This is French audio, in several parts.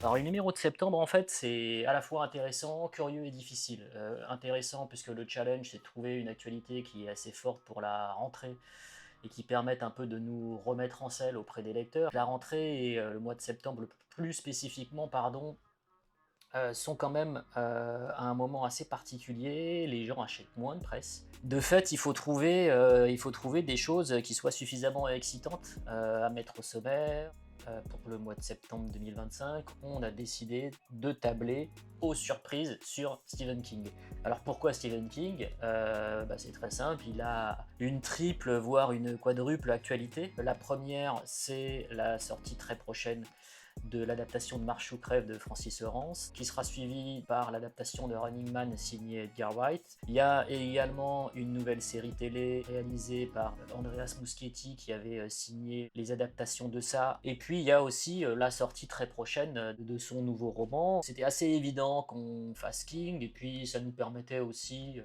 Alors le numéro de septembre, en fait, c'est à la fois intéressant, curieux et difficile. Intéressant puisque le challenge, c'est de trouver une actualité qui est assez forte pour la rentrée et qui permette un peu de nous remettre en selle auprès des lecteurs. La rentrée et le mois de septembre, plus spécifiquement, pardon, sont quand même à un moment assez particulier. Les gens achètent moins de presse. De fait, il faut trouver des choses qui soient suffisamment excitantes à mettre au sommaire. Pour le mois de septembre 2025, on a décidé de tabler aux surprises sur Stephen King. Alors pourquoi Stephen King? C'est très simple, il a une triple, voire une quadruple actualité. La première, c'est la sortie très prochaine de l'adaptation de Marche ou crève de Francis Lawrence, qui sera suivie par l'adaptation de Running Man signée Edgar Wright. Il y a également une nouvelle série télé réalisée par Andreas Muschietti qui avait signé les adaptations de ça. Et puis il y a aussi la sortie très prochaine de son nouveau roman. C'était assez évident qu'on fasse King, et puis ça nous permettait aussi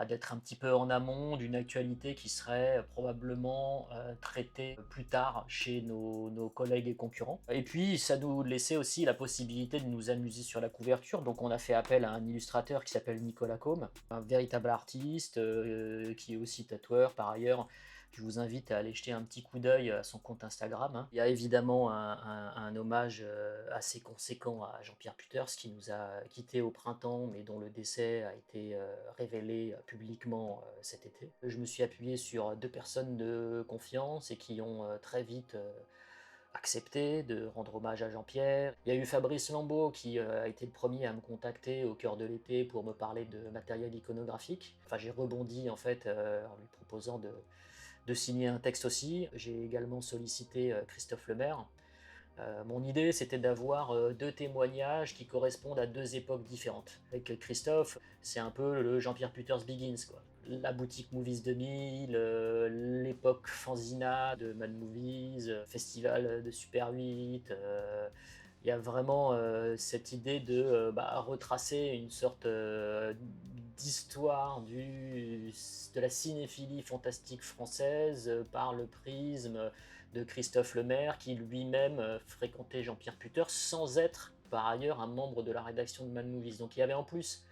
d'être un petit peu en amont d'une actualité qui serait probablement traitée plus tard chez nos collègues et concurrents. Et puis ça nous laissait aussi la possibilité de nous amuser sur la couverture, donc on a fait appel à un illustrateur qui s'appelle Nicolas Combe, un véritable artiste qui est aussi tatoueur par ailleurs. Je vous invite à aller jeter un petit coup d'œil à son compte Instagram, hein. Il y a évidemment un hommage assez conséquent à Jean-Pierre Puters, qui nous a quittés au printemps, mais dont le décès a été révélé publiquement cet été. Je me suis appuyé sur deux personnes de confiance et qui ont très vite accepté de rendre hommage à Jean-Pierre. Il y a eu Fabrice Lambeau qui a été le premier à me contacter au cœur de l'été pour me parler de matériel iconographique. Enfin, j'ai rebondi en fait en lui proposant de signer un texte aussi. J'ai également sollicité Christophe Lemaire. Mon idée, c'était d'avoir deux témoignages qui correspondent à deux époques différentes. Avec Christophe, c'est un peu le Jean-Pierre Puters Begins, quoi. La boutique Movies 2000, l'époque Fanzina de Mad Movies, Festival de Super 8. Il y a vraiment cette idée de retracer une sorte d'histoire de la cinéphilie fantastique française par le prisme de Christophe Lemaire, qui lui-même fréquentait Jean-Pierre Puter sans être par ailleurs un membre de la rédaction de Mad Movies. Donc il y avait en plus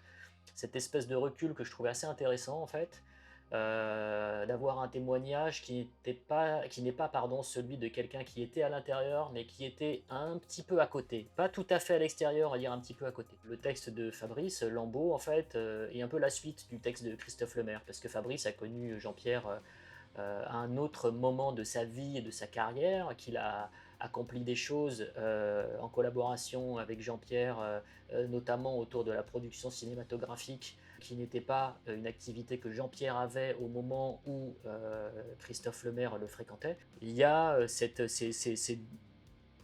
cette espèce de recul que je trouvais assez intéressant en fait, d'avoir un témoignage qui n'est pas pardon, celui de quelqu'un qui était à l'intérieur, mais qui était un petit peu à côté. Pas tout à fait à l'extérieur, on va dire un petit peu à côté. Le texte de Fabrice Lambeau, en fait, est un peu la suite du texte de Christophe Lemaire, parce que Fabrice a connu Jean-Pierre à un autre moment de sa vie et de sa carrière, qu'il a accompli des choses en collaboration avec Jean-Pierre, notamment autour de la production cinématographique, qui n'était pas une activité que Jean-Pierre avait au moment où Christophe Lemaire le fréquentait. Il y a ces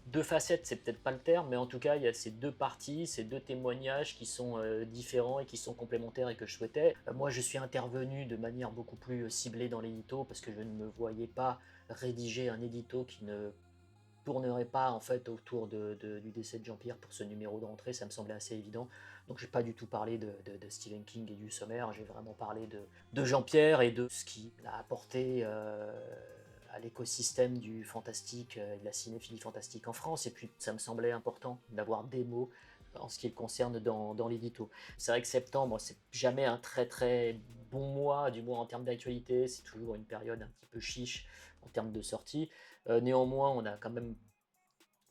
deux facettes, c'est peut-être pas le terme, mais en tout cas, il y a ces deux parties, ces deux témoignages qui sont différents et qui sont complémentaires et que je souhaitais. Moi, je suis intervenu de manière beaucoup plus ciblée dans l'édito parce que je ne me voyais pas rédiger un édito qui ne tournerait pas en fait autour du décès de Jean-Pierre pour ce numéro de rentrée, ça me semblait assez évident. Donc j'ai pas du tout parlé de Stephen King et du sommaire, j'ai vraiment parlé de Jean-Pierre et de ce qu'il a apporté à l'écosystème du fantastique et de la cinéphilie fantastique en France. Et puis ça me semblait important d'avoir des mots en ce qui le concerne dans l'édito. C'est vrai que septembre, c'est jamais un très très bon mois, du moins en termes d'actualité, c'est toujours une période un petit peu chiche en termes de sortie. Néanmoins, on a quand même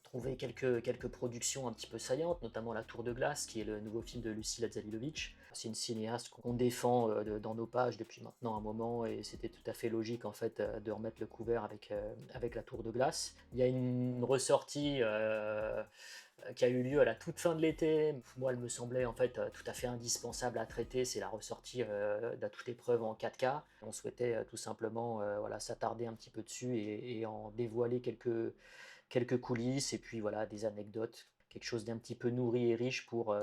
trouvé quelques productions un petit peu saillantes, notamment La Tour de Glace, qui est le nouveau film de Lucie Lazarevic. C'est une cinéaste qu'on défend dans nos pages depuis maintenant un moment, et c'était tout à fait logique en fait de remettre le couvert avec La Tour de Glace. Il y a une ressortie qui a eu lieu à la toute fin de l'été. Moi, elle me semblait en fait tout à fait indispensable à traiter. C'est la ressortie d'À toute épreuve en 4K. On souhaitait tout simplement voilà, s'attarder un petit peu dessus et en dévoiler quelques coulisses et puis voilà, des anecdotes. Quelque chose d'un petit peu nourri et riche pour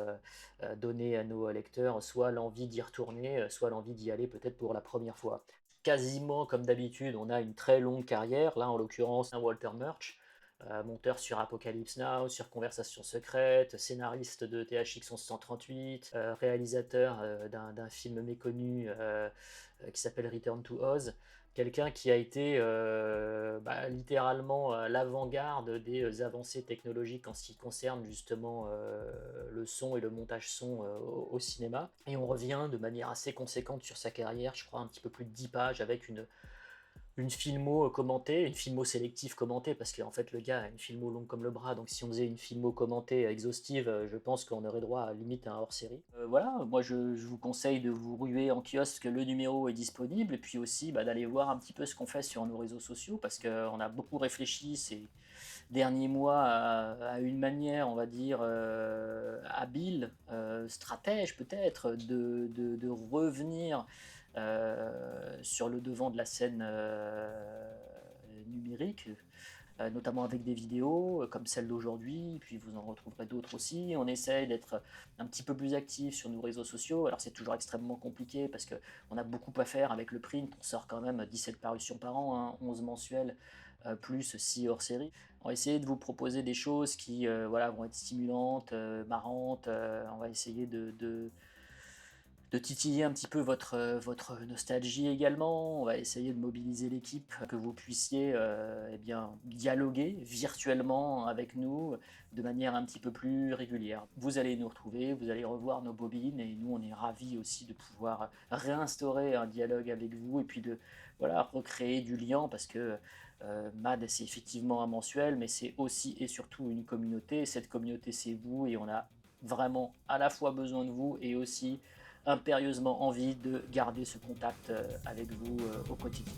donner à nos lecteurs soit l'envie d'y retourner, soit l'envie d'y aller peut-être pour la première fois. Quasiment comme d'habitude, on a une très longue carrière. Là, en l'occurrence, un Walter Murch. monteur sur Apocalypse Now, sur Conversation secrète, scénariste de THX 1138, réalisateur d'un film méconnu qui s'appelle Return to Oz. Quelqu'un qui a été littéralement à l'avant-garde des avancées technologiques en ce qui concerne justement le son et le montage son au cinéma. Et on revient de manière assez conséquente sur sa carrière, je crois un petit peu plus de 10 pages, avec une filmo commentée, une filmo sélective commentée, parce qu'en fait le gars a une filmo longue comme le bras, donc si on faisait une filmo commentée exhaustive, je pense qu'on aurait droit à limite à un hors-série. Voilà, moi je vous conseille de vous ruer en kiosque, le numéro est disponible, et puis aussi d'aller voir un petit peu ce qu'on fait sur nos réseaux sociaux, parce qu'on a beaucoup réfléchi ces derniers mois à une manière, on va dire, habile, stratège peut-être, de revenir sur le devant de la scène numérique, notamment avec des vidéos comme celle d'aujourd'hui, puis vous en retrouverez d'autres aussi. On essaye d'être un petit peu plus actif sur nos réseaux sociaux. Alors c'est toujours extrêmement compliqué parce qu'on a beaucoup à faire avec le print. On sort quand même 17 parutions par an, hein, 11 mensuels, plus 6 hors série. On va essayer de vous proposer des choses qui vont être stimulantes, marrantes. On va essayer de titiller un petit peu votre nostalgie également. On va essayer de mobiliser l'équipe, que vous puissiez dialoguer virtuellement avec nous de manière un petit peu plus régulière. Vous allez nous retrouver, vous allez revoir nos bobines et nous on est ravis aussi de pouvoir réinstaurer un dialogue avec vous et puis de recréer du lien parce que MAD c'est effectivement un mensuel mais c'est aussi et surtout une communauté. Cette communauté c'est vous et on a vraiment à la fois besoin de vous et aussi impérieusement envie de garder ce contact avec vous au quotidien.